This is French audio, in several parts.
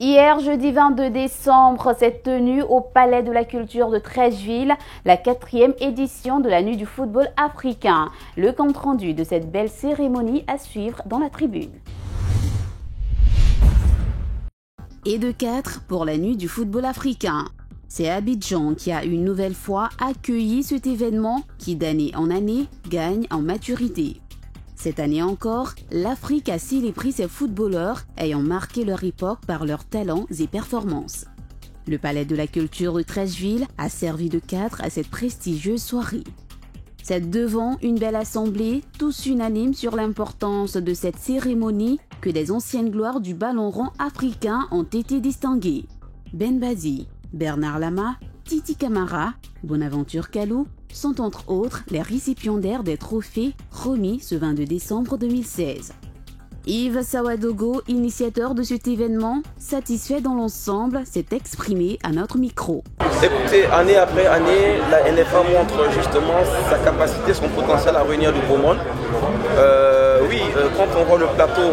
Hier, jeudi 22 décembre, s'est tenue au Palais de la Culture de Treichville la 4e édition de la Nuit du football africain. Le compte-rendu de cette belle cérémonie à suivre dans la tribune. Et de 4 pour la Nuit du football africain. C'est Abidjan qui a une nouvelle fois accueilli cet événement qui, d'année en année, gagne en maturité. Cette année encore, l'Afrique a célébré ses footballeurs ayant marqué leur époque par leurs talents et performances. Le Palais de la Culture de Treichville a servi de cadre à cette prestigieuse soirée. C'est devant une belle assemblée, tous unanimes sur l'importance de cette cérémonie, que des anciennes gloires du ballon rond africain ont été distinguées. Ben Badi, Bernard Lama, Titi Camara, Bonaventure Kalou sont entre autres les récipiendaires des trophées remis ce 22 décembre 2016. Yves Sawadogo, initiateur de cet événement, satisfait dans l'ensemble, s'est exprimé à notre micro. Écoutez, année après année, la NFA montre justement sa capacité, son potentiel à réunir du beau monde. Quand on voit le plateau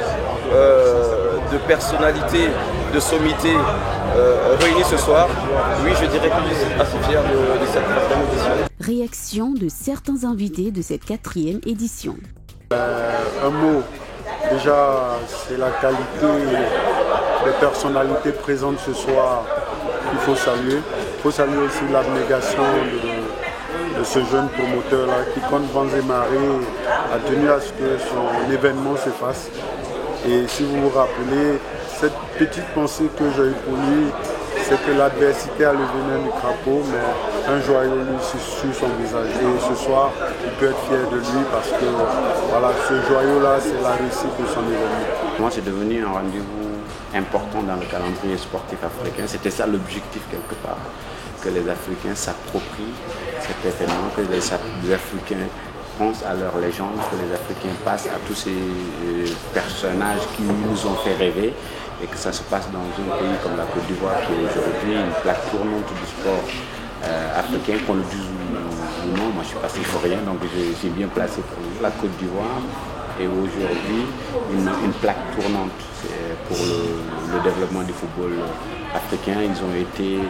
de personnalités, de sommités réunis ce soir, oui, je dirais que je suis assez fier de cette 4e édition. Réaction de certains invités de cette 4e édition. Un mot, déjà c'est la qualité des personnalités présentes ce soir qu'il faut saluer. Il faut saluer aussi l'abnégation de ce jeune promoteur-là qui, contre vents et marées, a tenu à ce que son événement se fasse. Et si vous vous rappelez, cette petite pensée que j'ai eue pour lui, c'est que l'adversité a le venin du crapaud, mais un joyau lui sur son visage. Et ce soir, il peut être fier de lui parce que voilà, ce joyau-là, c'est la réussite de son événement. Moi, c'est devenu un rendez-vous important dans le calendrier sportif africain. C'était ça l'objectif quelque part, que les Africains s'approprient cet événement, que les Africains pensent à leur légende, que les Africains passent à tous ces personnages qui nous ont fait rêver, et que ça se passe dans un pays comme la Côte d'Ivoire qui est aujourd'hui une plaque tournante du sport africain, qu'on le dise ou non. Moi je suis passé pour rien, donc j'ai bien placé pour la Côte d'Ivoire, et aujourd'hui une plaque tournante pour le développement du football africain. Ils ont été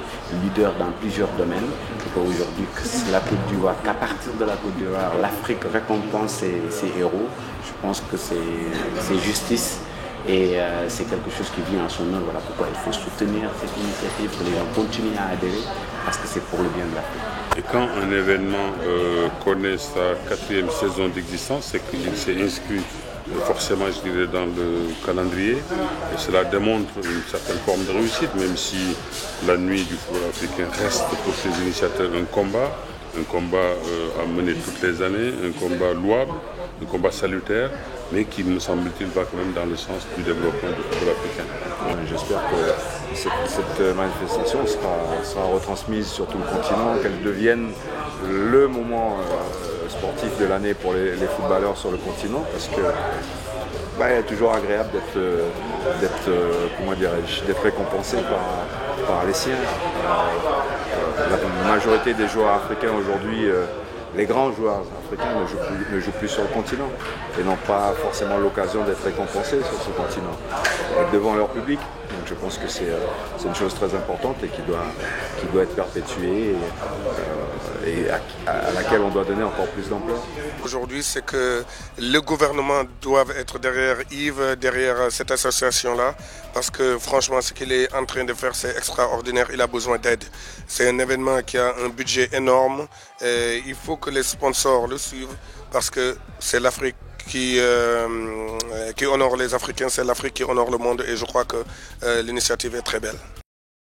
leaders dans plusieurs domaines, et qu'aujourd'hui la Côte d'Ivoire, qu'à partir de la Côte d'Ivoire, l'Afrique récompense ses héros. Je pense que c'est justice. Et c'est quelque chose qui vient en son œuvre. Voilà pourquoi il faut soutenir cette initiative, que les gens continuent à adhérer, parce que c'est pour le bien de l'Afrique. Et quand un événement connaît sa 4e saison d'existence, c'est qu'il s'est inscrit forcément, je dirais, dans le calendrier. Et cela démontre une certaine forme de réussite, même si la nuit du football africain reste pour ses initiateurs un combat à mener toutes les années, un combat louable, un combat salutaire, mais qui, me semble-t-il, va quand même dans le sens du développement du football africain. J'espère que cette manifestation sera retransmise sur tout le continent, qu'elle devienne le moment sportif de l'année pour les footballeurs sur le continent, parce que il est toujours agréable d'être récompensé par les siens. La majorité des joueurs africains aujourd'hui, les grands joueurs africains ne jouent plus sur le continent et n'ont pas forcément l'occasion d'être récompensés sur ce continent devant leur public. Donc je pense que c'est une chose très importante et qui doit être perpétuée et à laquelle on doit donner encore plus d'ampleur. Aujourd'hui, c'est que le gouvernement doit être derrière Yves, derrière cette association-là, parce que franchement, ce qu'il est en train de faire, c'est extraordinaire. Il a besoin d'aide. C'est un événement qui a un budget énorme. Et il faut que les sponsors le suivent, parce que c'est l'Afrique qui honore les Africains, c'est l'Afrique qui honore le monde, et je crois que l'initiative est très belle.